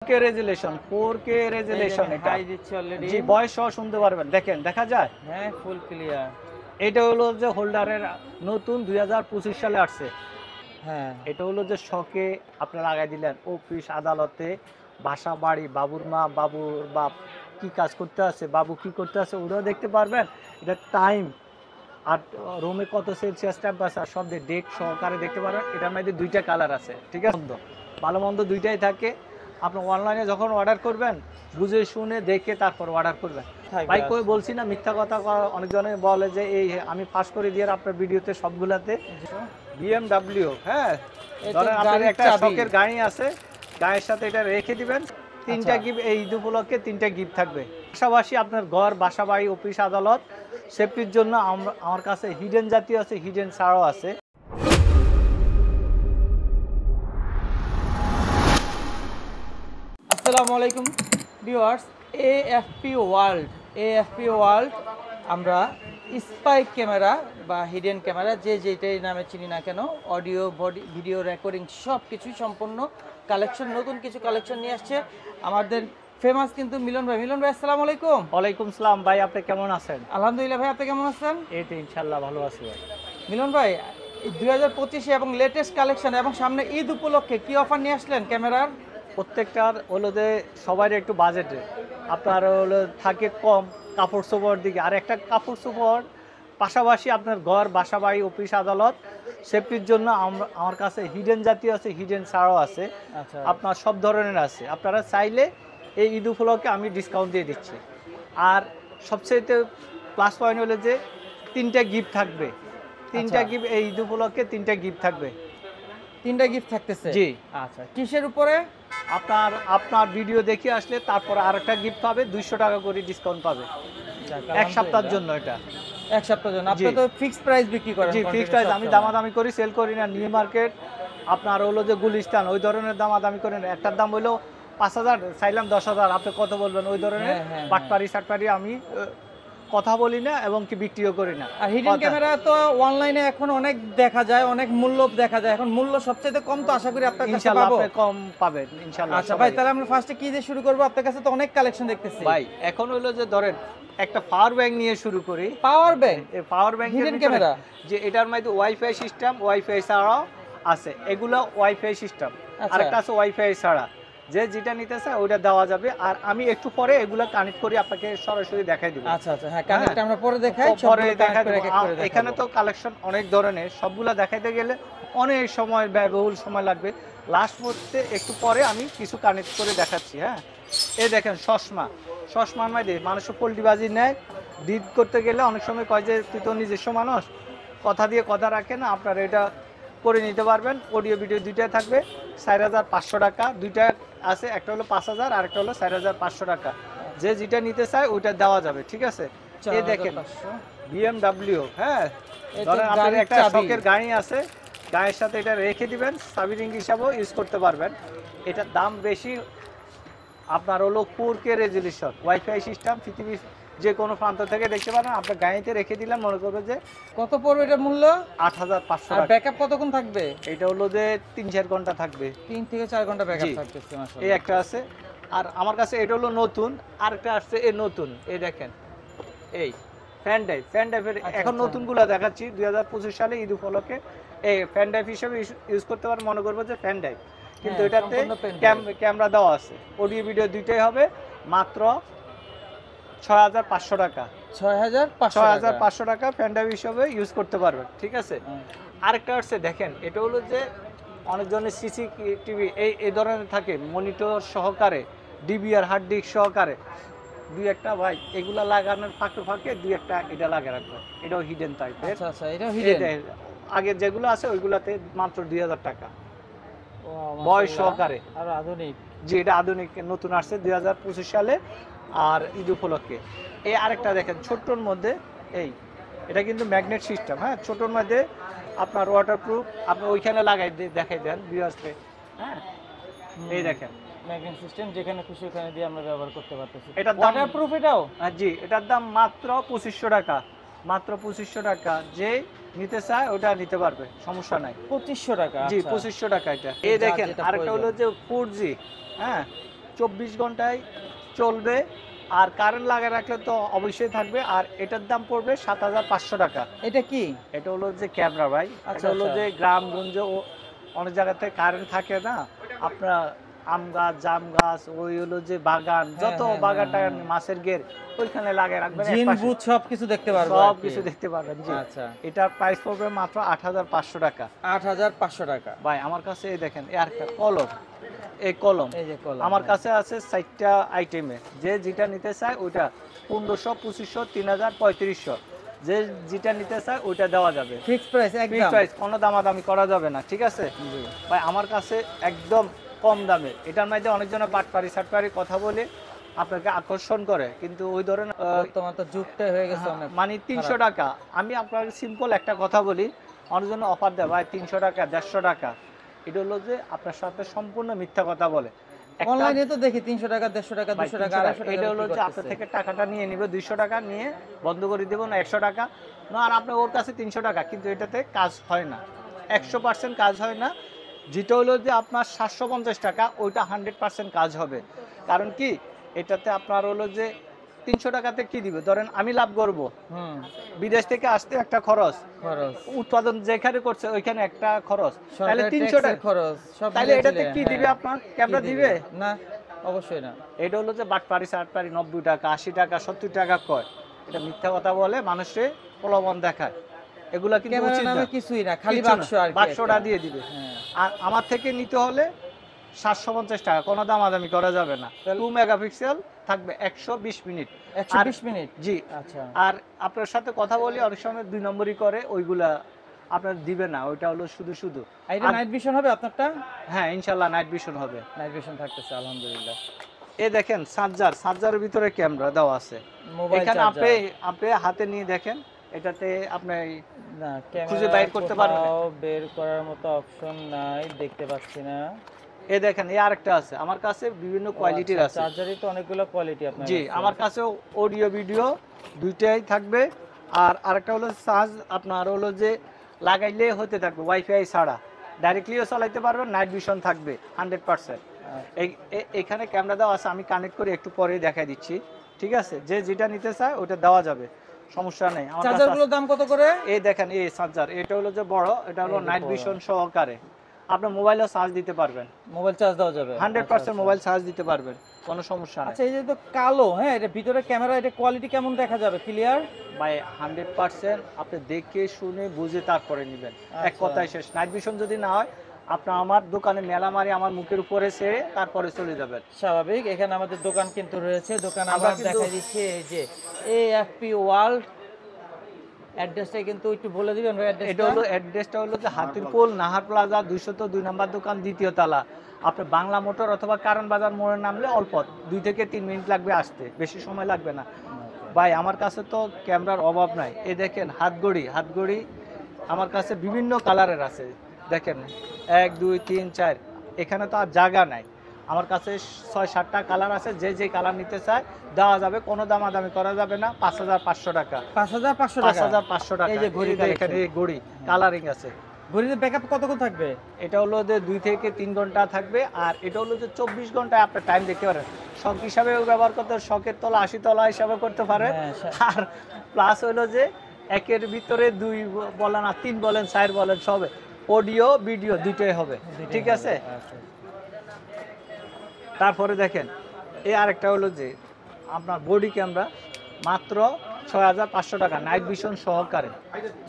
4K resolution 4K resolution এটা high দিচ্ছে already. জি বয়স সহ শুনতে পারবেন। দেখেন দেখা যায় হ্যাঁ, ফুল ক্লিয়ার। এটা হলো যে হোল্ডারের নতুন 2025 সালে আসছে। হ্যাঁ, এটা হলো যে শখে আপনি লাগাই দিলেন অফিস আদালতে বাসা বাড়ি বাবুর মা বাবুর বাপ কি কাজ করতে আছে বাবু কি করতে আছে ওরাও দেখতে পারবেন। এটা টাইম আর রুমে কত সেলসিয়াস টেম্পারেচার সব ডেট সহকারে দেখতে পারবেন। এটার মধ্যে দুইটা কালার আছে, ঠিক আছে? ভালো মন্দ দুইটাই থাকে। আপনি অনলাইনে যখন অর্ডার করবেন বুঝে শুনে দেখে তারপর অর্ডার করবেন। ভাই কই বলছি না মিথ্যা কথা, অনেকজনে বলে যে এই আমি ফাঁস করে দিয়ে আপনার ভিডিওতে সবগুলাতে BMW। হ্যাঁ, ধরেন আপনার একটা শখের গাড়ি আছে, গাড়ির সাথে এটা রেখে দিবেন। তিনটা গিফট এই ঈদ উপলক্ষে তিনটা গিফট থাকবে। পাশাপাশি আপনার ঘর বাসা বাড়ি অফিস আদালত সেফটির জন্য আমার কাছে হিডেন জাতীয় আছে, হিডেন ছাড়াও আছে। আসসালামু আলাইকুম ভিউয়ার্স, AFP ওয়ার্ল্ড আমরা স্পাই ক্যামেরা বা হিডেন ক্যামেরা যে যেটাই নামে চিনি না কেন, অডিও বডি ভিডিও রেকর্ডিং সব কিছুই সম্পূর্ণ কালেকশন, নতুন কিছু কালেকশন নিয়ে আসছে আমাদের ফেমাস কিন্তু মিলন ভাই। মিলন ভাই আসসালামু আলাইকুম। ওয়ালাইকুম সালাম ভাই, আপনি কেমন আছেন? আলহামদুলিল্লাহ ভাই, আপনি কেমন আছেন? এই তো ইনশাল্লাহ ভালো আছি ভাই। মিলন ভাই, 2025 এবং লেটেস্ট কালেকশন এবং সামনে ঈদ উপলক্ষে কি অফার নিয়ে আসলেন ক্যামেরার? প্রত্যেকটার হলো যে সবাই একটু বাজেটে আপনার হলো থাকে কম কাপড় চোপড় দিকে, আর একটা কাপড় চোপড় পাশাপাশি আপনার ঘর বাসা বাড়ি অফিস আদালত সেফটির জন্য আমার কাছে হিডেন জাতীয় আছে, হিডেন ছাড়াও আছে। আচ্ছা, আপনার সব ধরনের আছে। আপনারা চাইলে এই ঈদ উপলক্ষে আমি ডিসকাউন্ট দিয়ে দিচ্ছি। আর সবচেয়ে প্লাস পয়েন্ট হলো যে তিনটা গিফট থাকবে। তিনটা গিফট এই ঈদ উপলক্ষে তিনটা গিফট থাকবে। তিনটা গিফট থাকতেছে? জি। আচ্ছা, কিসের উপরে? আপনার ভিডিও দেখে আসলে তারপর আরেকটা গিফট পাবে, 200 টাকা করে ডিসকাউন্ট পাবে এক সপ্তাহের জন্য। এটা এক সপ্তাহের জন্য। আপনি তো ফিক্সড প্রাইস বিক্রি করেন? জি ফিক্সড প্রাইস, আমি দামাদামি করি, সেল করি না। নিউ মার্কেট আপনার হলো যে গুলিস্তান ওই ধরনের দামাদামি করেন। একটার দাম হলো 5000, চাইলাম 10,000, আপনি কত বলবেন ওই ধরনের বাটপারি সাটপারি আমি কথা বলি না এবং কি বিক্রিও করি না। আর হিডেন ক্যামেরা তো অনলাইনে এখন অনেক দেখা যায়, অনেক মূল্য দেখা যায়, এখন মূল্য সবচেয়ে কম, তো আশা করি আপনার কাছে ইনশাআল্লাহ পাবো। আপনি কম পাবেন ইনশাআল্লাহ। আচ্ছা ভাই, তাহলে আমরা ফার্স্টে কি দিয়ে শুরু করব? আপনার কাছে তো অনেক কালেকশন দেখতেছি ভাই। এখন হলো যে ধরেন একটা পাওয়ার ব্যাংক নিয়ে শুরু করি। Power bank? এই পাওয়ার ব্যাংক হিডেন ক্যামেরা যে এটার মধ্যে ওয়াইফাই সিস্টেম, ওয়াইফাই ছাড়াও আছে। এগুলো ওয়াইফাই সিস্টেম, আরেকটা আছে ওয়াইফাই ছাড়া। যে যেটা নিতে চায় ওইটা দেওয়া যাবে। আর আমি একটু পরে এগুলো কানেক্ট করে আপনাকে সরাসরি দেখাই দিব। আচ্ছা আচ্ছা, হ্যাঁ কানেক্ট আমরা পরে দেখাই, পরে দেখাই দেব। এখানে তো কালেকশন অনেক ধরনের, সবগুলা দেখাইতে গেলে অনেক সময় ব্যয়বহুল সময় লাগবে। লাস্ট মুহূর্তে একটু পরে আমি কিছু কানেক্ট করে দেখাচ্ছি। হ্যাঁ, এই দেখেন চশমার মধ্যে মানুষের পোল্ট্রিবাজি নেয়, ডিড করতে গেলে অনেক সময় কয় যে তুই তো নিজস্ব মানুষ, কথা দিয়ে কথা রাখে না। আপনারা এটা করে নিতে পারবেন। অডিও ভিডিও দুইটাই থাকবে। 4500 টাকা দুইটা আছে, একটা হলো 5000 আর একটা হলো 4500 টাকা। যে যেটা নিতে চায় ওইটা দেওয়া যাবে, ঠিক আছে? এই দেখেন BMW। হ্যাঁ, ধরেন আপনার একটা শখের গাড়ি আছে, গাড়ির সাথে এটা রেখে দিবেন, চাবি রিং হিসাবেও ইউজ করতে পারবেন। এটার দাম বেশি, আপনার হলো 4K রেজুলেশন ওয়াইফাই সিস্টেম, পৃথিবীর যে কোনো প্রান্ত থেকে দেখতে পারেন। আপনার গাড়িতে রেখে দিলাম, মনে করবে যে কত পড়বে এটার মূল্য? 8500 আর টাকা। ব্যাকআপ কতক্ষণ থাকবে? এটা হলো যে 3-4 ঘন্টা থাকবে। 3 থেকে 4 ঘন্টা ব্যাকআপ থাকতেছে মাশাআল্লাহ। এই একটা আছে। আর আমার কাছে এটা হলো নতুন, আরেকটা আসছে এই নতুন। এই দেখেন এই ফ্যান ড্রাইভের এখন নতুনগুলো দেখাচ্ছি। 2025 সালে ঈদ উপলক্ষে এই ফ্যান ড্রাইভ হিসেবে ইউজ করতে পারেন। মনে করবো যে ফ্যান ড্রাইভ, কিন্তু এটাতে ক্যামেরা দেওয়া আছে। অডিও ভিডিও দুইটাই হবে। মাত্র 6500 টাকা। 6500 টাকা ফ্যান ড্রাইভ হিসেবে ইউজ করতে পারবেন, ঠিক আছে? আরেকটা আসছে দেখেন, এটা হলো যে অনেকজনের CCTV এই ধরনের থাকে, মনিটর সহকারে, ডিবিআর হার্ড ডিস্ক সহকারে। দুই একটা ভাই এগুলা লাগানোর ফাঁকে দুই একটা এটা লাগিয়ে রাখবেন। এটাও হিডেন টাইপের। আচ্ছা আচ্ছা, এটা হিডেন। আগে যেগুলো আছে ওইগুলাতে মাত্র 2000 টাকা বয়স সহকারে। আর আধুনিক? জি, এটা আধুনিক, নতুন আসছে 2025 সালে আর ঈদ উপলক্ষে। এই আরেকটা দেখেন ছোট্টর মধ্যে, এটা কিন্তু ম্যাগনেট সিস্টেম। হ্যাঁ, ছোটর মধ্যে আপনার ওয়াটারপ্রুফ, আপনি ওইখানে লাগাই দেখাই দেন ভিউয়ার্সকে। হ্যাঁ, এই দেখেন ম্যাগনেট সিস্টেম, যেখানে খুশি ওখানে দিয়ে আমরা ব্যবহার করতে পারতেছি। এটা ওয়াটারপ্রুফ এটাও? জি, এটার দাম মাত্র 2500 টাকা। মাত্র 2500 টাকা। যে নিতে চায় ওটা নিতে পারবে, সমস্যা নাই। 2500 টাকা? জি, 2500 টাকা এটা। এই দেখেন আরেকটা হলো যে 4G। হ্যাঁ, 24 ঘন্টায় চলবে। আর কারেন্ট লাগিয়ে রাখলে তো অবশ্যই থাকবে। আর এটার দাম পড়বে 7500 টাকা। এটা কি? এটা হলো যে ক্যামেরা ভাই। আচ্ছা, এটা হলো আচ্ছা। যে গ্রামগঞ্জে অনেক জায়গাতে কারেন্ট থাকে না, আপনার আম গাছ, জাম গাছ, ওই হলো যে বাগান, হ্যাঁ, যত হ্যাঁ, বাগান হ্যাঁ, টাগান, হ্যাঁ। মাছের ঘের, ওইখানে লাগিয়ে রাখবেন জিন একপাশে। ভূত সবকিছু দেখতে পারবো সব আর কি। কিছু দেখতে পারবেন জি। আচ্ছা। এটার প্রাইস পড়বে মাত্র 8500 টাকা। 8500 টাকা। ভাই আমার কাছে এই দেখেন এই আরেকটা কলম, এই কলম এই যে কলম। আমার হ্যাঁ। কাছে আছে 4টা আইটেমে। যে যেটা নিতে চায় ওইটা 1500, 2500, 3000, 3500, যে যেটা নিতে চায় ওইটা দেওয়া যাবে। ফিক্স প্রাইস ফিক্স একদম। প্রাইস, কোনো দামাদামি করা যাবে না, ঠিক আছে জি। ভাই। আমার কাছে একদম কম দামে, এটার মধ্যে অনেকজন বাটপারি সাটপারি কথা বলে আপনাকে আকর্ষণ করে, কিন্তু ওই ধরনের বর্তমান তো যুগটাই হয়ে গেছে অনেক। মানে 300 টাকা। আমি আপনাকে সিম্পল একটা কথা বলি, অনেকজন অফার দেয় ভাই 300 টাকা, 150 টাকা। এটা হলো যে আপনার সাথে সম্পূর্ণ মিথ্যা কথা বলে। একটা- অনলাইনে তো দেখি 300 টাকা, 150 টাকা, ভাই 200 300 টাকা, 250 টাকা। এটা হলো যে আপনার থেকে টাকাটা নিয়ে নিবে, 200 টাকা নিয়ে বন্ধ করে দেবো না 100 টাকা না, আর আপনার ওর কাছে 300 টাকা, কিন্তু এটাতে কাজ হয় না, 100% কাজ হয় না। যেটা হলো যে আপনার 750 টাকা, ওইটা 100% কাজ হবে। কারণ কি, এটাতে আপনার হলো যে 300 টাকাতে কি দিবে, ধরেন আমি লাভ করব, হুম। বিদেশ থেকে আসতে একটা খরচ, খরচ, উৎপাদন যেখানে করছে ওইখানে একটা খরচ, তাহলে সরকারি 300 ট্যাক্সের টাকা, খরচ সব তাহলে মিলিয়ে এটাতে ঝিলিয়ে, কি হ্যাঁ। দিবে আপনার, ক্যামেরা কি দিবে না, অবশ্যই না। এটা হলো যে বাটপারি সাটপারি 90 টাকা, 80 টাকা, 70 টাকা কয়, এটা মিথ্যা কথা বলে, মানুষে প্রলোভন দেখায়, এগুলা কিন্তু ক্যামেরা উচিত নামে না। কিছুই না, খালি কিচ্ছু না, বাক্স আর কি বাক্সটা একটা। দিয়ে দিবে। হ্যাঁ। আর আমার থেকে নিতে হলে 750 টাকা, কোনো দামাদামি করা যাবে না। 2 মেগাপিক্সেল থাকবে, 120 মিনিট। 120 মিনিট। জি। আচ্ছা। আর আপনার সাথে কথা বলি অনেক সময় 2 নম্বরই করে, ওইগুলা আপনার দিবে না, ওইটা হলো শুধু শুধু। আর এটা নাইট ভিশন হবে আপনারটা? হ্যাঁ ইনশাল্লাহ নাইট ভিশন হবে। নাইট ভিশন থাকতেছে আলহামদুলিল্লাহ। এ দেখেন চার্জারের ভিতরে ক্যামেরা দেওয়া আছে। মোবাইল এখানে আপনি চার্জার। আপনি হাতে নিয়ে দেখেন, এটাতে আপনি না, খুঁজে ক্যামেরা বাইর করতে পারবেন। বের করার মতো অপশন নাই, দেখতে পাচ্ছি না। এ দেখেন এই আরেকটা আছে, আমার কাছে বিভিন্ন কোয়ালিটির আছে। চার্জারই তো অনেকগুলো কোয়ালিটি আপনার জি, কাছে। আমার কাছে অডিও ভিডিও দুইটাই থাকবে। আর আরেকটা হলো চার্জ, আপনার হলো যে লাগাইলে হতে থাকবে, ওয়াইফাই ছাড়া ডাইরেক্টলিও চালাইতে পারবেন, নাইট ভিশন থাকবে 100%। এখানে ক্যামেরা দেওয়া আছে, আমি কানেক্ট করে একটু পরে দেখাই দিচ্ছি, ঠিক আছে। যে যেটা নিতে চায় ওটা দেওয়া যাবে, সমস্যা নেই। আমার কাছে চার্জারগুলোর দাম কত করে? এই দেখেন এই চার্জার, এটা হলো যে বড়, এটা হলো এই যে নাইট বড়। ভিশন সহকারে, আপনার মোবাইলেও চার্জ দিতে পারবেন, মোবাইল চার্জ দেওয়া যাবে 100% মোবাইল চার্জ দিতে পারবেন, কোনো সমস্যা নেই। আচ্ছা, এই যে তো কালো, হ্যাঁ, এটা ভিতরে ক্যামেরা, এটা কোয়ালিটি কেমন দেখা যাবে, ক্লিয়ার? ভাই 100% আপনি দেখে শুনে বুঝে তারপরে নেবেন, এক আচ্ছা। কথায় শেষ। নাইট ভিশন যদি না হয়, আপনি আমার দোকানে মেলা মারি আমার মুখের উপরে ছেড়ে তারপরে চলে যাবেন। স্বাভাবিক। এখানে আমাদের দোকান কিন্তু রয়েছে, দোকান আমরা আমরা কিন্তু- দেখাই দিচ্ছি। এই যে এএফপি ওয়ার্ল্ড, অ্যাড্রেসটা কিন্তু একটু বলে দিবেন ভাই। এটা হলো অ্যাড্রেসটা হলো যে হাতিরপুল নাহার প্লাজা 202 নম্বর দোকান, দ্বিতীয় তলা। আপনি বাংলা মোটর অথবা কারণ বাজার মোড়ে নামলে অল্প 2 থেকে 3 মিনিট লাগবে আসতে, বেশি সময় লাগবে না। ভাই আমার কাছে তো ক্যামেরার অভাব নাই। এই দেখেন হাতঘড়ি আমার কাছে বিভিন্ন কালারের আছে, দেখেন 1 2 3 4, এখানে তো আর জায়গা নাই। আমার কাছে 6-7টা কালার আছে, যে যে কালার নিতে চায় দেওয়া যাবে, কোনো দামাদামি করা যাবে না। 5500 টাকা, 5500 টাকা। 5500 টাকা। এই যে ঘড়ি দেখেন collection। এই ঘড়ি কালারিং আছে। ঘড়িতে ব্যাকআপ কতক্ষণ থাকবে? এটা হলো যে 2 থেকে 3 ঘন্টা থাকবে। আর এটা হলো যে 24 ঘন্টায় আপনি টাইম দেখতে পারেন, শখ হিসাবেও ব্যবহার করতে, শখের তলা 80 তলা হিসাবে করতে পারেন। হ্যাঁ, আর প্লাস হলো যে একের ভিতরে 2 বলেন আর 3 বলেন 4 বলেন, সবে অডিও ভিডিও দুইটাই হবে, ঠিক আছে। আচ্ছা। তারপরে দেখেন এই আরেকটা হলো যে আপনার বডি ক্যামেরা, মাত্র 6500 টাকা, নাইট ভিশন সহকারে।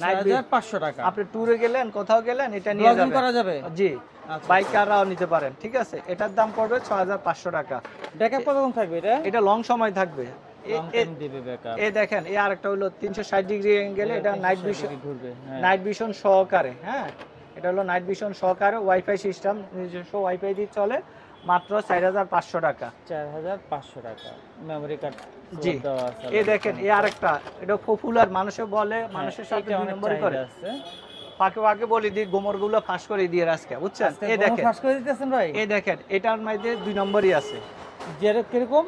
নাইট 6500 টাকা। আপনি ট্যুরে গেলেন, কোথাও গেলেন, এটা নিয়ে ব্লগিং যাবেন, করা যাবে? জি। আচ্ছা। বাইকাররাও নিতে পারেন, ঠিক আছে। এটার দাম পড়বে 6500 টাকা। ব্যাকআপ কতক্ষণ থাকবে এটা? এটা লং সময় থাকবে। লং টাইম দিবে ব্যাকআপ। এই দেখেন এই আরেকটা হলো 360 ডিগ্রি অ্যাঙ্গেলে, এটা নাইট ভিশন, ঘুরবে, হ্যাঁ। নাইট ভিশন সহকারে, হ্যাঁ। এটা হলো নাইট ভিশন সহকারে, ওয়াইফাই সিস্টেম, নিজস্ব ওয়াইফাই দিয়ে চলে, মাত্র 4500 টাকা। 4500 টাকা। মেমরি কার্ড জি। দেওয়া আছে। এই দেখেন এই আরেকটা, এটা পপুলার, মানুষে বলে, মানুষের সাথে এটা 2 অনেক নম্বরই করে। চাহিদা আছে। ফাঁকে বলি দিই, গোমরগুলো ফাঁস করে দিয়ে আজকে, বুঝছেন। আজকে এই বোম দেখেন, ফাঁস করে দিতেছেন ভাই? এই দেখেন এটার মধ্যে 2 নম্বরই আছে। কিরকম?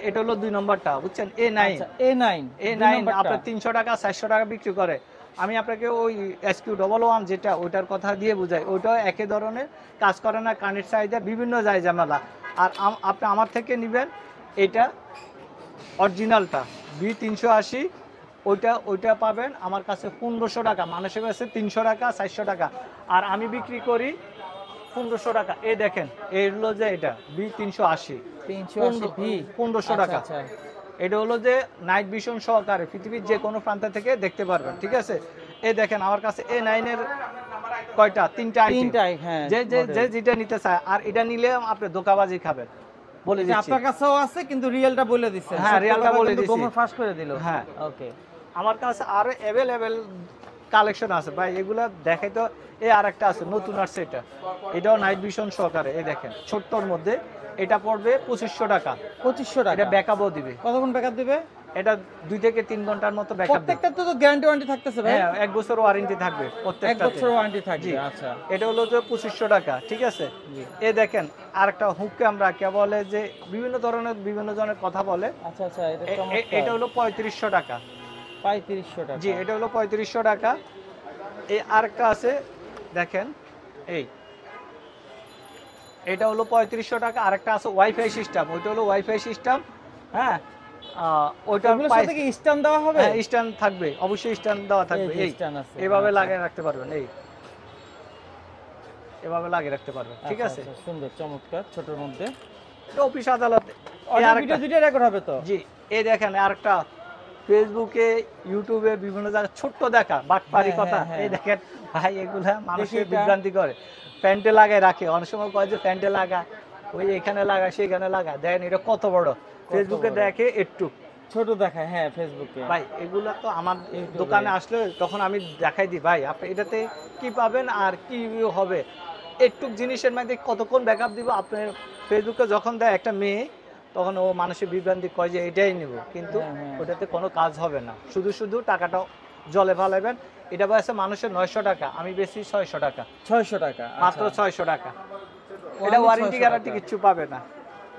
এটা হলো 2 নম্বরটা, বুঝছেন। A9, আচ্ছা, A9 আপনার 300 টাকা 400 টাকা বিক্রি করে। আমি আপনাকে ওই SQ11 যেটা, ওইটার কথা দিয়ে বুঝাই, ওইটাও একই ধরনের কাজ করে না, কানের চাহিদা বিভিন্ন যায় ঝামেলা। আর আপনি আমার থেকে নেবেন এটা অরিজিনালটা B380, ওইটা পাবেন আমার কাছে 1500 টাকা, মানুষের কাছে 300 টাকা 400 টাকা, আর আমি বিক্রি করি 1500 টাকা। এই দেখেন এই হলো যে এটা B380 1500 টাকা। এটা হলো যে নাইট ভিশন সহকারে পৃথিবীর যে কোনো প্রান্ত থেকে দেখতে পারবেন, ঠিক আছে। এই দেখেন আমার কাছে A9 এর কয়টা, তিনটা, হ্যাঁ, যে যেটা নিতে চায়, আর এটা নিলে আপনি ধোঁকাবাজি খাবেন বলে দিচ্ছি। আপনার কাছেও আছে কিন্তু রিয়েলটা বলে দিচ্ছেন। হ্যাঁ, রিয়েলটা বলে দিচ্ছি, গোমর ফাঁস করে দিল। হ্যাঁ, ওকে। আমার কাছে আরো অ্যাভেলেবেল কালেকশন আছে ভাই, এগুলা দেখাই তো। এই আরেকটা আছে নতুন আসছে, এটাও নাইট ভিশন সহকারে। এই দেখেন ছোট্টর মধ্যে, এটা পড়বে 2500 টাকা। 2500 টাকা। এটা ব্যাকআপও দিবে। কতক্ষণ ব্যাকআপ দিবে? এটা 2 থেকে 3 ঘন্টার মতো ব্যাকআপ দিবে। প্রত্যেকটা তো গ্যারান্টি ওয়ারেন্টি থাকতেছে ভাই? হ্যাঁ, 1 বছর ওয়ারেন্টি থাকবে প্রত্যেকটাতে। 1 বছর ওয়ারেন্টি থাকবে। আচ্ছা, এটা হলো যে 2500 টাকা, ঠিক আছে। এই দেখেন আরেকটা হুক ক্যামেরা, কে বলে যে বিভিন্ন ধরনের বিভিন্ন জনের কথা বলে। আচ্ছা আচ্ছা, এটা হলো 3500 টাকা। 3500 টাকা। জি, এটা হলো 3500 টাকা। এই আরেকটা আছে দেখেন, এটা হলো 3500 টাকা। আরেকটা আছে ওয়াইফাই সিস্টেম, ওইটা হলো ওয়াইফাই সিস্টেম। হ্যাঁ, ওইটার সাথে কি স্ট্যান্ড দেওয়া হবে? হ্যাঁ, স্ট্যান্ড থাকবে, অবশ্যই স্ট্যান্ড দেওয়া থাকবে। এইভাবে লাগিয়ে রাখতে পারবেন, এভাবে লাগিয়ে রাখতে পারবেন, ঠিক আছে। সুন্দর, চমৎকার, ছোটর মধ্যে। অফিস আদালতে ভিডিও দুটো রেকর্ড হবে তো? জি। এই দেখেন আরেকটা, ফেসবুকে ইউটিউবে বিভিন্ন জায়গায় ছোট্ট দেখা বাটপারি কথা। এই দেখেন ভাই, এগুলা মানুষের বিভ্রান্তি করে। প্যান্টে লাগায় রাখে, অনেক সময় কয় যে প্যান্টে লাগা, ওই এখানে লাগা সেখানে লাগা। দেখেন এটা কত বড়, ফেসবুকে দেখে একটু ছোট দেখায়। হ্যাঁ, ফেসবুকে। ভাই এগুলা তো আমার দোকানে আসলে তখন আমি দেখাই দিই, ভাই আপনি এটাতে কি পাবেন আর কি হবে। একটু জিনিসের মধ্যে কতক্ষণ ব্যাকআপ দিব। আপনার ফেসবুকে যখন দেয় একটা মেয়ে, তখন ও মানুষের বিভ্রান্তি কয় যে এটাই নেব, কিন্তু ওটাতে কোনো কাজ হবে না, শুধু শুধু টাকাটা জলে ফালাবেন। এটা বয়সে মানুষের 900 টাকা, আমি বেশি 600 টাকা। 600 টাকা, মাত্র 600 টাকা। এটা ওয়ারেন্টি গ্যারান্টি কিচ্ছু পাবে না,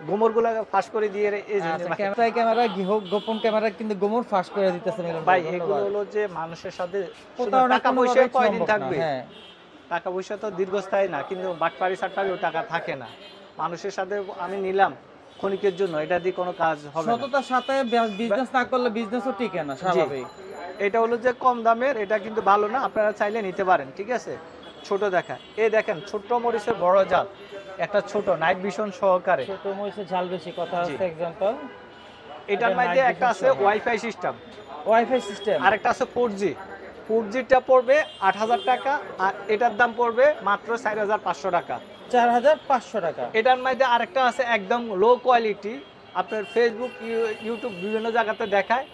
গোমরগুলো ফাঁস করে দিয়ে এই ক্যামেরা গোপন ক্যামেরা কিন্তু গোমর ফাঁস করে দিতেছে মিলন ভাই। এগুলো হলো যে মানুষের সাথে টাকা পয়সা কয়দিন থাকবে, টাকা পয়সা তো দীর্ঘস্থায়ী না, কিন্তু বাটপারি সাটপারি ও টাকা থাকে না। মানুষের সাথে আমি নিলাম ক্ষণিকের জন্য, এটা দিয়ে কোনো কাজ হবে না। সততার সাথে বিজনেস না করলে বিজনেসও টিকে না, স্বাভাবিক। এটা হলো যে কম দামের, এটা কিন্তু ভালো না, আপনারা চাইলে নিতে পারেন, ঠিক আছে। ছোট দেখা, এই দেখেন ছোট্ট মরিচের বড় জাল, একটা ছোট নাইট ভিশন সহকারে। ছোট মরিচের ঝাল বেশি কথা আছে एग्जांपल। এটার মধ্যে একটা আছে ওয়াইফাই সিস্টেম, আর একটা আছে 4G। 4Gটা পড়বে 8000 টাকা, আর এটার দাম পড়বে মাত্র 4500 টাকা। 4500 টাকা। এটার মধ্যে আরেকটা আছে একদম লো কোয়ালিটি, আপনার ফেসবুক ইউটিউব বিভিন্ন জায়গাতে দেখায়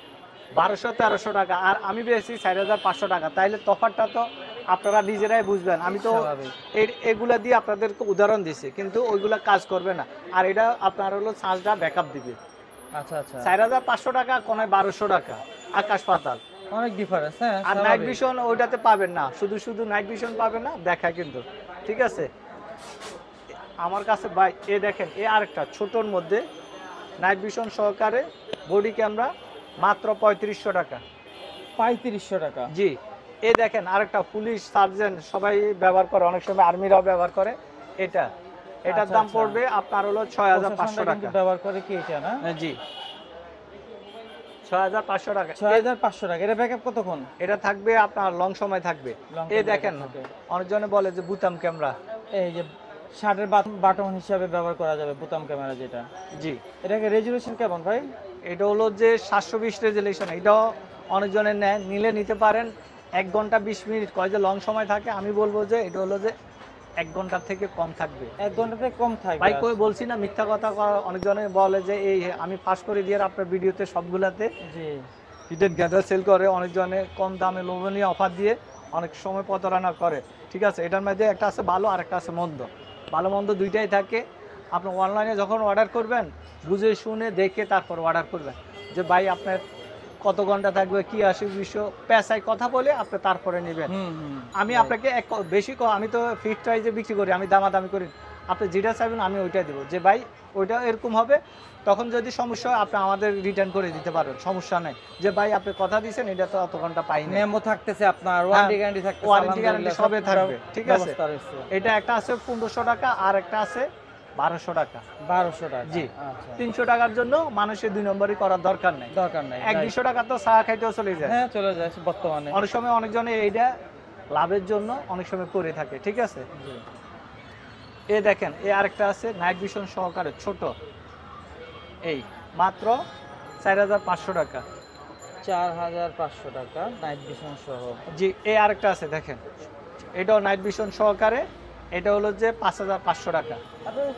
1200-1300 টাকা, আর আমি বেশি 4500 টাকা। তাইলে তফাৎটা তো আপনারা নিজেরাই বুঝবেন। আমি তো এগুলা দিয়ে আপনাদেরকে উদাহরণ দিছি, কিন্তু ওইগুলা কাজ করবে না। আর এটা আপনার হলো চার্জটা ব্যাকআপ দিবে। আচ্ছা আচ্ছা, 4500 টাকা কোনায় 1200 টাকা, আকাশ পাতাল, অনেক ডিফারেন্স। হ্যাঁ, আর নাইট ভিশন ওইটাতে পাবেন না, শুধু শুধু নাইট ভিশন পাবেন না, দেখায় কিন্তু, ঠিক আছে। আমার কাছে ভাই এ দেখেন, এ আরেকটা ছোটর মধ্যে নাইট ভিশন সহকারে বডি ক্যামেরা, মাত্র 3500 টাকা। 3500 টাকা, জি। এ দেখেন আরেকটা পুলিশ সার্জেন্ট সবাই ব্যবহার করে, অনেক সময় আর্মিরাও ব্যবহার করে। এটার দাম পড়বে আপনার হলো 6500 টাকা। ব্যবহার করে কি এটা না? জি, 6500 টাকা। 6500 টাকা। এটা ব্যাকআপ কতক্ষণ? এটা থাকবে আপনার লং সময় থাকবে। এই দেখেন অনেকজনে বলে যে বুতাম ক্যামেরা, এই যে শার্টের বাটন হিসাবে ব্যবহার করা যাবে বুতাম ক্যামেরা যেটা। জি। এটাকে রেজুলেশন কেমন ভাই? এটা হলো যে 720 রেজুলেশন। এটাও অনেকজনের নেয়, নিলে নিতে পারেন। 1 ঘন্টা 20 মিনিট কয় যে লং সময় থাকে, আমি বলবো যে এটা হলো যে 1 ঘন্টার থেকে কম থাকবে। 1 ঘন্টা থেকে কম থাকবে ভাই, কই বলছি না মিথ্যা কথা। অনেকজনে বলে যে এই আমি ফাঁস করে দিয়ে আপনার ভিডিওতে সবগুলাতে জি হিডেন গ্যাদার সেল করে, অনেকজনে কম দামে লোভনীয় অফার দিয়ে অনেক সময় প্রতারণা করে, ঠিক আছে। এটার মধ্যে একটা আছে ভালো আর একটা আছে মন্দ, ভালো মন্দ দুইটাই থাকে। আপনি অনলাইনে যখন অর্ডার করবেন বুঝে শুনে দেখে তারপর অর্ডার করবেন, যে ভাই আপনার কত ঘন্টা থাকবে, কি আসে বিষয় পেশায় কথা বলে আপনি তারপরে নেবেন। আমি আপনাকে বেশি আমি তো ফিক্সড প্রাইসে বিক্রি করি, আমি দামাদামি করি। আপনি যেটা চাইবেন আমি ওইটাই দেবো, যে ভাই ওইটা এরকম হবে। তখন যদি সমস্যা হয় আপনি আমাদের রিটার্ন করে দিতে পারবেন, সমস্যা নেই। যে ভাই আপনি কথা দিয়েছেন এটা তো অত ঘন্টা পাইনি, মেমো থাকতেছে, আপনার ওয়ারেন্টি গ্যারান্টি থাকতেছে, ওয়ারেন্টি গ্যারান্টি সবে থাকবে, ঠিক আছে। ব্যবস্থা রয়েছে। এটা একটা আছে 1500 টাকা, আর একটা আছে 1200 টাকা। 1200 টাকা। জি। আচ্ছা। 300 টাকার জন্য মানুষের 2 নম্বরই করার দরকার নাই। দরকার নাই। 1-200 টাকা তো চা খাইতেও চলে যায়। হ্যাঁ, চলে যায় বর্তমানে। অনেক সময় অনেকজনে এইটা লাভের জন্য অনেক সময় করে থাকে, ঠিক আছে? জি। এ দেখেন, এ আরেকটা আছে নাইট ভিশন সহকারে ছোট, এই মাত্র 4500 টাকা। 4500 টাকা নাইট ভিশন সহ। জি, এই আরেকটা আছে দেখেন, এটাও নাইট ভিশন সহকারে, এটা হলো যে 5500 টাকা।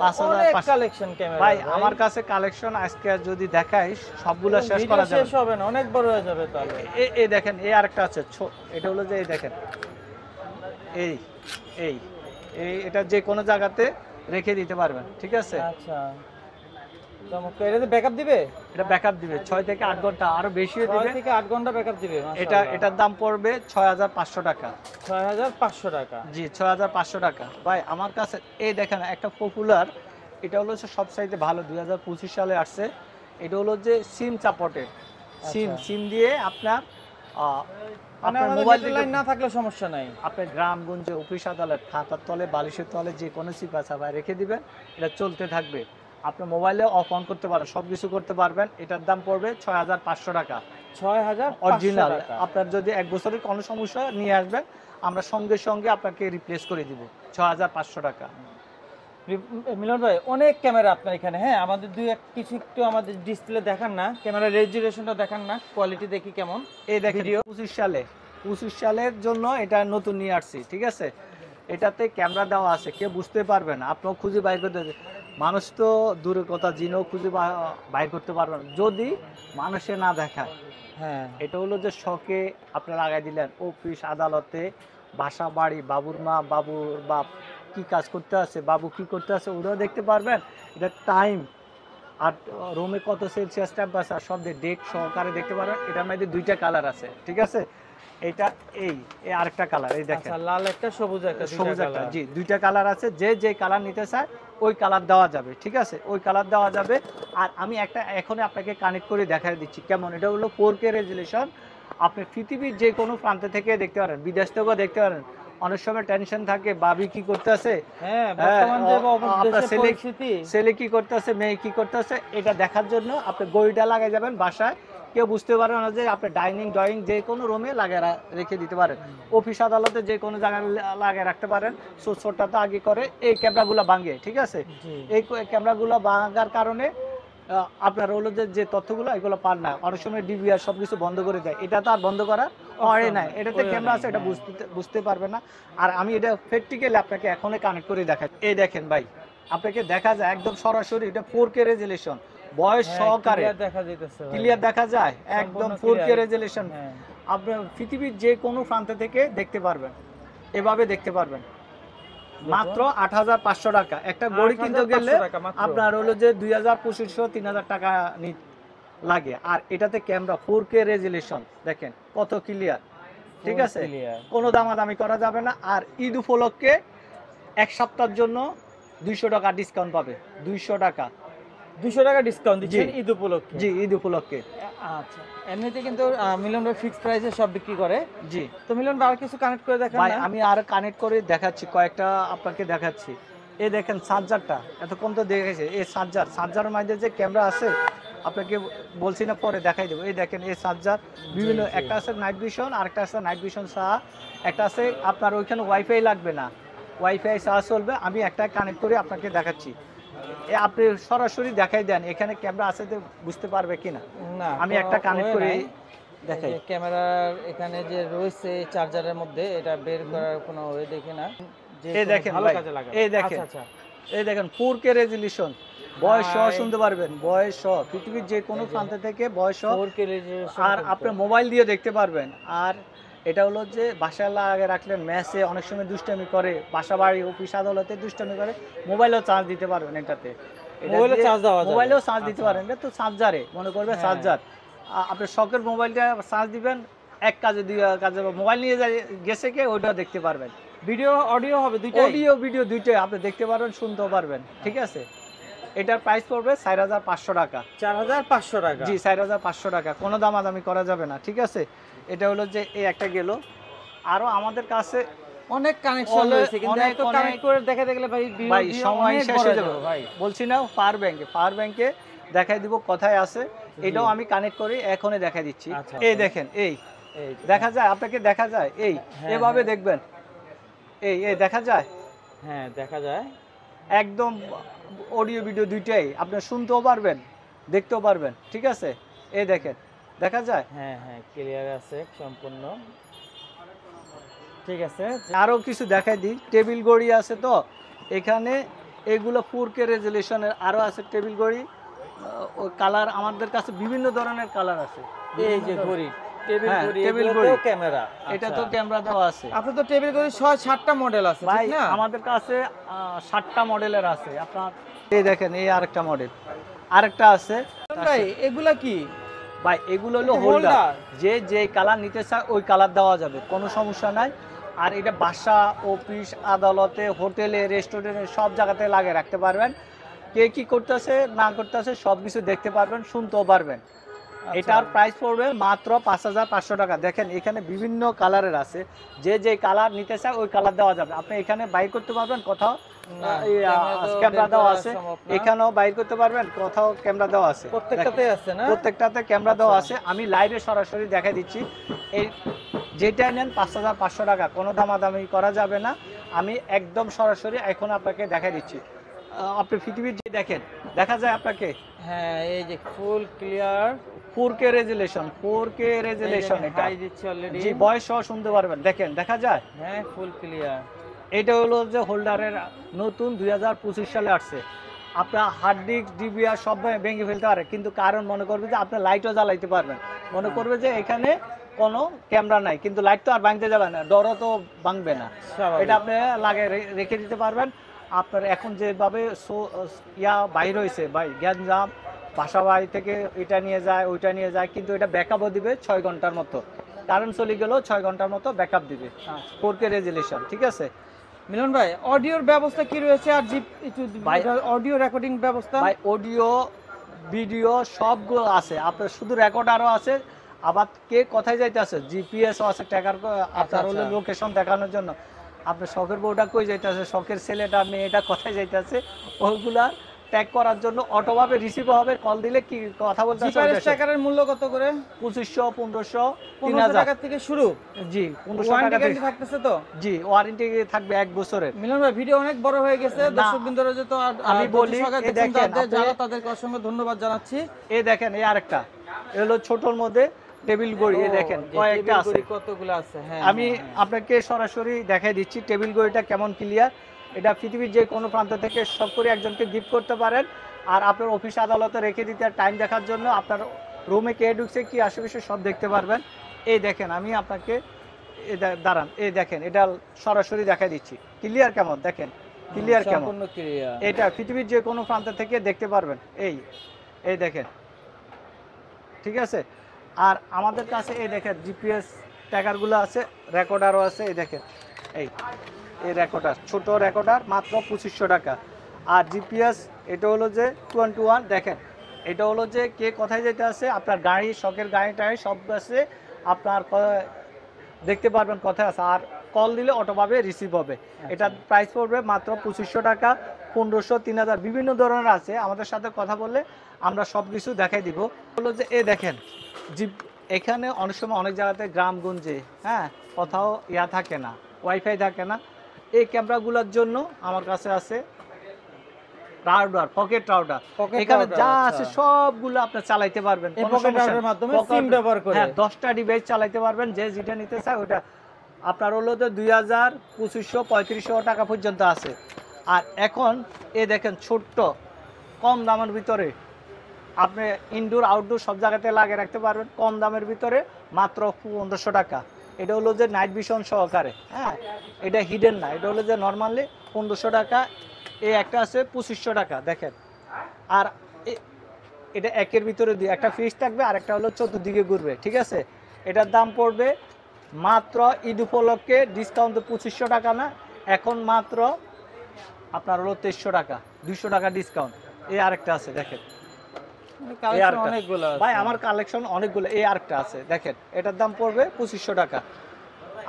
5500 কালেকশন ক্যামেরা ভাই আমার কাছে কালেকশন আজকে যদি দেখাই সবগুলো শেষ করা যাবে শেষ হবে না, অনেক বড় হয়ে যাবে তাহলে। এই দেখেন, এই আরেকটা আছে এটা হলো যে এই দেখেন, এই এই এই এটা যে কোনো জায়গাতে রেখে দিতে পারবেন, ঠিক আছে? আচ্ছা, চমৎকার। এটাতে ব্যাকআপ দিবে? এটা ব্যাকআপ দিবে 6 থেকে 8 ঘন্টা, আরো বেশিও 6 দিবে। থেকে 8 ঘন্টা ব্যাকআপ দিবে। এটা এটার দাম পড়বে 6500 টাকা। 6500 টাকা। জি, 6500 টাকা। ভাই আমার কাছে এই দেখেন একটা পপুলার, এটা হলো যে সবচাইতে ভালো 2025 সালে আসছে। এটা হলো যে সিম সাপোর্টেড, সিম দিয়ে আপনার মানে আপনার আমাদের মোবাইল নেট লাইন না থাকলে সমস্যা নাই। আপনার গ্রামগঞ্জে অফিস আদালত খাতার তলে বালিশের তলে যে কোনো চিপা চাপায় রেখে দিবেন, এটা চলতে থাকবে। আপনার মোবাইলে অফ অন করতে পারবেন, সব কিছু করতে পারবেন। এটার দাম পড়বে 6500 টাকা 6500 অরিজিনাল। টাকা। আপনার যদি 1 বছরের কোনো সমস্যা নিয়ে আসবেন, আমরা সঙ্গে সঙ্গে আপনাকে রিপ্লেস করে দিব 6500 টাকা। মিলন ভাই, অনেক ক্যামেরা আপনার এখানে। হ্যাঁ, আমাদের দুই এক কিছু একটু আমাদের ডিসপ্লে দেখান না, ক্যামেরা রেজুলেশনটা দেখান না, কোয়ালিটি দেখি কেমন। এই দেখেন 25 সালের জন্য এটা নতুন নিয়ে আসছি, ঠিক আছে? এটাতে ক্যামেরা দেওয়া আছে, কেউ বুঝতে পারবে না, আপনার খুঁজে বাইর করতে, মানুষ তো দূরের কথা, জিনও খুঁজে বাইর করতে পারবে না যদি মানুষে না দেখায়। হ্যাঁ, এটা হলো যে শখে আপনারা লাগাই দিলেন, অফিস আদালতে, বাসা বাড়ি, বাবুর মা বাবুর বাপ কি কাজ করতে আছে, বাবু কি করতে আছে, ওরাও দেখতে পারবেন। এটা টাইম আর রুমে কত সেলসিয়াস টেম্পারেচার সব ডেট সহকারে দেখতে পারবেন। এটার মধ্যে 2টা কালার আছে, ঠিক আছে? এটা এই আরেকটা কালার, এই দেখেন আচ্ছা, লাল একটা সবুজ একটা, সবুজ একটা। জি, 2টা কালার আছে, যে কালার নিতে চায় ওই কালার দেওয়া যাবে, ঠিক আছে? ওই কালার দেওয়া যাবে। আর আমি একটা এখন আপনাকে কানেক্ট করে দেখাই দিচ্ছি কেমন। এটা হলো 4K রেজুলেশন, আপনি পৃথিবীর যে কোনো প্রান্ত থেকে দেখতে পারেন, বিদেশ থেকেও দেখতে পারেন। অনেক সময় টেনশন থাকে, বাবি কি করতে আছে, হ্যাঁ, বর্তমান যে আপনার দেশের পরিস্থিতি, ছেলে কি করতে আছে, মেয়ে কি করতে আছে, এটা দেখার জন্য আপনি গড়িটা লাগাই যাবেন বাসায়, কেউ বুঝতে পারবে না যে আপনি ডাইনিং ড্রয়িং যে কোনো রুমে লাগিয়ে রেখে দিতে পারেন। অফিস আদালতে যে কোনো জায়গায় লাগিয়ে রাখতে পারেন। ছোটটা তো আগে করে এই ক্যামেরাগুলো ভাঙে, ঠিক আছে? এই ক্যামেরাগুলো ভাঙার কারণে আপনার হলো যে তথ্যগুলো এগুলো পান না, অনেক সময় ডিভিআর সব কিছু বন্ধ করে দেয়। এটা তো আর বন্ধ করা হয় না, এটাতে ক্যামেরা আছে, এটা বুঝতে পারবে না। আর আমি এটা প্র্যাকটিক্যালি আপনাকে এখনই কানেক্ট করে দেখাই। এই দেখেন ভাই, আপনাকে দেখা যায় একদম সরাসরি, এটা 4K রেজুলেশন, বয়স সহকারে ক্লিয়ার দেখা যায়, একদম 4K রেজুলেশন। আপনি পৃথিবীর যে কোনো প্রান্ত থেকে দেখতে পারবেন, এভাবে দেখতে পারবেন। মাত্র 8500 টাকা। একটা গড়ি কিনতে গেলে আপনার হলো যে 2500-3000 টাকা লাগে। আর এটাতে ক্যামেরা 4K রেজুলেশন দেখেন কত ক্লিয়ার, ঠিক আছে? কোনো দামাদামি করা যাবে না। আর ঈদ উপলক্ষে 1 সপ্তাহের জন্য 200 টাকা ডিসকাউন্ট পাবে। 200 টাকা 200 টাকা ডিসকাউন্ট দিচ্ছেন ঈদ উপলক্ষে? জি, ঈদ উপলক্ষে। আচ্ছা, এমনিতে কিন্তু মিলন ভাই ফিক্সড প্রাইসে সব বিক্রি করে। জি, তো মিলন ভাই আর কিছু কানেক্ট করে দেখান ভাই না? আমি আর কানেক্ট করে দেখাচ্ছি, কয়েকটা আপনাকে দেখাচ্ছি। এই দেখেন চার্জারটা, এতক্ষণ তো দেখেছে, এই চার্জারের মধ্যে যে ক্যামেরা আছে আপনাকে বলছি না, পরে দেখাই দেবো। এই দেখেন এই চার্জার বিভিন্ন, একটা আছে নাইট ভিশন, আরেকটা আছে নাইট ভিশন ছাড়া, একটা আছে আপনার ওইখানে ওয়াইফাই লাগবে না, ওয়াইফাই ছাড়া চলবে। আমি একটা কানেক্ট করে আপনাকে দেখাচ্ছি, আপনি সরাসরি দেখাই দেন এখানে ক্যামেরা আছে তো বুঝতে পারবে কিনা। না, আমি একটা কানেক্ট করে দেখাই। ক্যামেরার এখানে যে রয়েছে চার্জারের মধ্যে, এটা বের করার কোনো ওয়ে দেখি না। এই দেখেন ভালো ভাই, কাজে লাগে। এই দেখেন, এই দেখেন 4K রেজুলেশন, বয়স সহ শুনতে পারবেন, বয়স সহ পৃথিবীর যে কোনো প্রান্ত থেকে বয়স সহ, 4K রেজুলেশন, আর আপনি মোবাইল দিয়ে দেখতে পারবেন। আর এটা হলো যে বাসায় লাগিয়ে রাখলেন, ম্যাচে অনেক সময় দুষ্টামি করে, বাসা বাড়ি অফিস আদালতে দুষ্টামি করে, মোবাইলেও চার্জ দিতে পারবেন। এটাতে মোবাইলেও চার্জ দিতে পারেন। এটা তো চার্জারে মনে করবে চার্জার, আপনি শখের মোবাইলটা চার্জ দিবেন, এক কাজে দুই কাজে, মোবাইল নিয়ে গেছে কে ওইটা দেখতে পারবেন। ভিডিও অডিও হবে দুইটাই? অডিও ভিডিও দুইটাই আপনি দেখতে পারবেন, শুনতেও পারবেন, ঠিক আছে? এটার প্রাইস পড়বে 4500 টাকা। 4500 টাকা? জি, 4500 টাকা, কোনো দামাদামি করা যাবে না, ঠিক আছে? এটা হলো যে এই একটা গেল। আরও আমাদের কাছে অনেক কানেকশন অনেক- রয়েছে, কিন্তু অনেক- এত কানেক্ট করে দেখাতে গেলে ভাই ভাই ভিডিও সময় অনেক শেষ বড় হয়ে যাবে যাবে ভাই। বলছি না, পাওয়ার ব্যাংকে দেখাই দিব কোথায় আছে, এটাও আমি কানেক্ট করে এখনই দেখাই দিচ্ছি। আচ্ছা, এই আচ্ছা। দেখেন, এই এই দেখা যায়, আপনাকে দেখা যায়, এই হ্যাঁ, এভাবে হ্যাঁ। দেখবেন, এই দেখা যায়, হ্যাঁ দেখা যায়। একদম অডিও ভিডিও দুইটাই আপনি শুনতেও পারবেন, দেখতেও পারবেন, ঠিক আছে। এই দেখেন, দেখা যায়। হ্যাঁ হ্যাঁ ক্লিয়ার আছে সম্পূর্ণ। ঠিক আছে। আরও কিছু দেখাই দিই, টেবিল ঘড়ি আছে তো এখানে, এগুলো 4K রেজুলেশনের আরও আছে টেবিল ঘড়ি। ওই কালার আমাদের কাছে বিভিন্ন ধরনের কালার আছে। এই যে ঘড়ি, টেবিল হ্যাঁ, ঘড়ি, টেবিল এগুলোতেও ঘড়ি। ক্যামেরা। এটা তো ক্যামেরা দেওয়া আছে আপনার তো টেবিল ঘড়ি 6-7টা মডেল আছে, ভাই, ঠিক না? আমাদের কাছে 7টা মডেলের আছে। আপনার এই দেখেন, এই আরেকটা মডেল, আরেকটা আছে ভাই এগুলা কি? ভাই। এগুলো হলো এটা হোল্ডার, holder? যে কালার নিতে চায় ওই কালার দেওয়া যাবে, কোনো সমস্যা নাই। আর এটা বাসা, অফিস, আদালতে, হোটেলে, রেস্টুরেন্টে সব জায়গাতে লাগিয়ে রাখতে পারবেন। কে কি করতেছে না করতেছে সব কিছু দেখতে পারবেন, শুনতেও পারবেন। এটার প্রাইস পড়বে মাত্র 5,500 টাকা। দেখেন এখানে বিভিন্ন কালারের আছে, যে কালার নিতে চায় ওই কালার দেওয়া যাবে। আপনি এখানে বাইর করতে পারবেন, কোথাও না, ক্যামেরা দেওয়া করা আছে, সম্ভব না। এখানেও বাইর করতে পারবেন, কোথাও ক্যামেরা দেওয়া আছে। প্রত্যেকটাতেই আছে না? প্রত্যেকটাতে ক্যামেরা দেওয়া আছে। আমি লাইভে সরাসরি দেখাই দিচ্ছি। এই যেটা নেন 5,500 টাকা, কোনো দামাদামি করা যাবে না। আমি একদম সরাসরি এখন আপনাকে দেখাই দিচ্ছি। আপনি পৃথিবীর যে দেখেন, দেখা যায় আপনাকে হ্যাঁ এই যে ফুল clear 4K resolution, 4K resolution. এটা হাই দিচ্ছে অলরেডি। জি, বয়স সহ শুনতে পারবেন, দেখেন দেখা যায়। হ্যাঁ ফুল ক্লিয়ার। এটা হলো যে হোল্ডারের নতুন 2025 সালে আসছে। আপনার হার্ড ডিস্ক, ডিবিআর সব ভেঙে ফেলতে পারে, কিন্তু কারণ মনে করবে যে আপনি লাইটও জ্বালাইতে পারবেন, মনে করবে যে এখানে কোনো ক্যামেরা নাই, কিন্তু লাইট তো আর ভাঙতে যাবে না, ডরও তো ভাঙবে না। স্বাভাবিক। এটা আপনি রেখে দিতে পারবেন। আপনার এখন যেভাবে বাইর হয়েছে ভাই, গ্যাঞ্জাম, বাসা বাড়ি থেকে এটা নিয়ে যায় ওইটা নিয়ে যায়, কিন্তু এটা ব্যাকআপও দিবে 6 ঘন্টার মতো, কারেন্ট চলে গেলেও 6 ঘন্টার মতো ব্যাকআপ দিবে। 4K রেজুলেশন, ঠিক আছে মিলন ভাই, অডিওর ব্যবস্থা কি রয়েছে? আর ভাই, অডিও রেকর্ডিং ব্যবস্থা? ভাই অডিও ভিডিও সবগুলো আছে, আপনার শুধু রেকর্ডারও আছে। আবার কে কোথায় যাইতে আছে, জিপিএসও আছে, ট্র্যাকার আপনার হলো আচ্ছা। লোকেশন দেখানোর জন্য। আপনার শখের বউটা কই যাইতে আছে, শখের ছেলেটা মেয়েটা কোথায় যাইতে আছে, ওইগুলা ট্যাগ করার জন্য অটোভাবে রিসিভ হবে। কল দিলে কি কথা বলতে আছে, জিপিআর ট্র্যাকারের মূল্য কত করে? 2500, 1500, 1500 3000 টাকা থেকে শুরু। জি, 1500 ওয়ারেন্টি টাকা গ্যারান্টি থেকে। থাকতেছে তো? জি, ওয়ারেন্টি থাকবে 1 বছরের। মিলন ভাই ভিডিও অনেক বড় হয়ে গেছে, না, দর্শকবৃন্দরা যে তো আমি বলি, এই দেখেন, যারা তাদেরকে অসংখ্য ধন্যবাদ জানাচ্ছি। এই দেখেন, এই আরেকটা এ হলো ছোটর মধ্যে টেবিল ঘড়ি। এই দেখেন কয়েকটা আছে, কতগুলো আছে। হ্যাঁ আমি আপনাকে সরাসরি দেখাই দিচ্ছি টেবিল ঘড়িটা কেমন ক্লিয়ার। এটা পৃথিবীর যে কোনো প্রান্ত থেকে সব করে একজনকে গিফট করতে পারেন। আর আপনার অফিস আদালতে রেখে দিতে, টাইম দেখার জন্য, আপনার রুমে কে ঢুকছে কি আশেপাশে সব দেখতে পারবেন। এই দেখেন, আমি আপনাকে দাঁড়ান, এই দেখেন, এটা সরাসরি দেখাই দিচ্ছি ক্লিয়ার কেমন, দেখেন ক্লিয়ার কেমন। সম্পূর্ণ ক্লিয়ার। এটা পৃথিবীর যে কোনো প্রান্ত থেকে দেখতে পারবেন। এই দেখেন, ঠিক আছে। আর আমাদের কাছে এই দেখেন জিপিএস ট্যাগারগুলো আছে, রেকর্ডারও আছে। এই দেখেন, এই রেকর্ডার, ছোট রেকর্ডার মাত্র 2500 টাকা। আর জিপিএস এটা হলো যে 2-1 দেখেন, এটা হলো যে কে কোথায় যেতে আছে, আপনার গাড়ি, শখের গাড়ি টাড়ি সব আছে, আপনার দেখতে পারবেন কোথায় আছে। আর কল দিলে অটোভাবে রিসিভ হবে। এটার প্রাইস পড়বে মাত্র 2500 টাকা, 1500, 3000 বিভিন্ন ধরনের আছে। আমাদের সাথে কথা বললে আমরা সব কিছু দেখাই দিব। হলো যে এই দেখেন, এখানে অনেক সময় অনেক জায়গাতে গ্রামগঞ্জে, হ্যাঁ, কোথাও থাকে না, ওয়াইফাই থাকে না। এই ক্যামেরাগুলোর জন্য আমার কাছে আছে রাউটার, পকেট রাউটার। এখানে যা আছে সবগুলো আপনি চালাইতে পারবেন, এই পকেট রাউটারের মাধ্যমে সিম ব্যবহার করে। হ্যাঁ, 10টা ডিভাইস চালাইতে পারবেন, যে যেটা নিতে চায় ওটা। আপনার হলো যে 2000, 2500, 3500 টাকা পর্যন্ত আছে। আর এখন দেখেন, ছোট্ট কম দামের ভিতরে আপনি ইনডোর আউটডোর সব জায়গাতে লাগিয়ে রাখতে পারবেন, কম দামের ভিতরে মাত্র 1500 টাকা। এটা হলো যে নাইট ভিশন সহকারে, হ্যাঁ, এটা হিডেন না, এটা হলো যে নর্মালি 1500 টাকা। এই একটা আছে 2500 টাকা, দেখেন। আর এটা একের ভিতরে দুই, একটা ফ্রিজ থাকবে আর একটা হলো চতুর্দিকে ঘুরবে, ঠিক আছে। এটার দাম পড়বে মাত্র ঈদ উপলক্ষে ডিসকাউন্ট 2500 টাকা না, এখন মাত্র আপনার হলো 2300 টাকা, 200 টাকা ডিসকাউন্ট। এই আরেকটা আছে, দেখেন অনেকগুলো ভাই, আমার কালেকশন অনেকগুলো। এই আরেকটা আছে, দেখেন, এটার দাম পড়বে 2500 টাকা।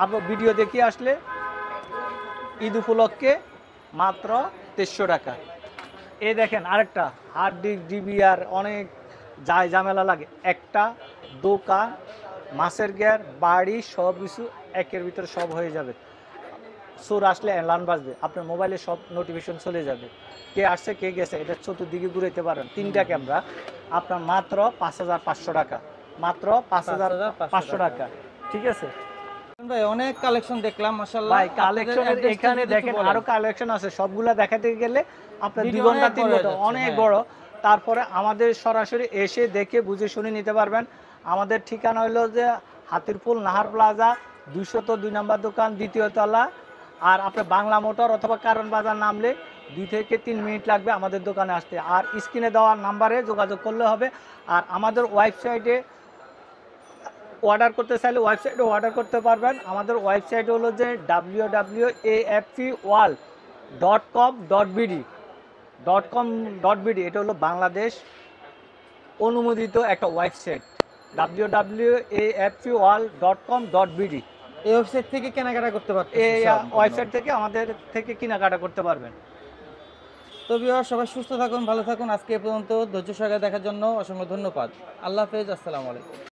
আপনার ভিডিও দেখিয়ে আসলে ঈদ উপলক্ষে মাত্র 2300 টাকা। এই দেখেন আরেকটা হার্ড ডিস্ক ডিবিআর অনেক যায় ঝামেলা লাগে, একটা দোকান মাছের গিয়ার বাড়ি সব কিছু একের ভিতরে সব হয়ে যাবে। চোর আসলে অ্যালার্ম বাজবে, আপনার মোবাইলে সব নোটিফিকেশন চলে যাবে, কে আসছে কে গেছে, এটা চতুর্দিকে ঘুরাইতে পারেন। 3টা ক্যামেরা আপনার মাত্র 5500 টাকা, মাত্র 5500 টাকা। ঠিক আছে ভাই, অনেক কালেকশন দেখলাম মাশাআল্লাহ। ভাই, কালেকশনের এখানে দেখেন আরো কালেকশন আছে, সবগুলা দেখাতে গেলে আপনার 2 ঘন্টা 3 ঘন্টা অনেক বড়। তারপরে আমাদের সরাসরি এসে দেখে বুঝে শুনে নিতে পারবেন। আমাদের ঠিকানা হলো যে হাতিরপুল নাহার প্লাজা 202 নম্বর দোকান, 2য় তলা। আর আপনার বাংলা মোটর অথবা কারণ বাজার নামলে 2 থেকে 3 মিনিট লাগবে আমাদের দোকানে আসতে। আর স্ক্রিনে দেওয়া নাম্বারে যোগাযোগ করলে হবে। আর আমাদের ওয়েবসাইটে অর্ডার করতে চাইলে ওয়েবসাইটে অর্ডার করতে পারবেন। আমাদের ওয়েবসাইট হলো যে www.afpworld.com.bd। এটা হলো বাংলাদেশ অনুমোদিত একটা ওয়েবসাইট, www.afpworld.com.bd। এই ওয়েবসাইট থেকে কেনাকাটা করতে পারতেন। এই ওয়েবসাইট থেকে আমাদের থেকে কেনাকাটা করতে পারবেন। তো ভিউয়ার, সবাই সুস্থ থাকুন, ভালো থাকুন। আজকে এ পর্যন্ত ধৈর্য সহকারে দেখার জন্য অসংখ্য ধন্যবাদ। আল্লাহ হাফেজ, আসসালামু আলাইকুম।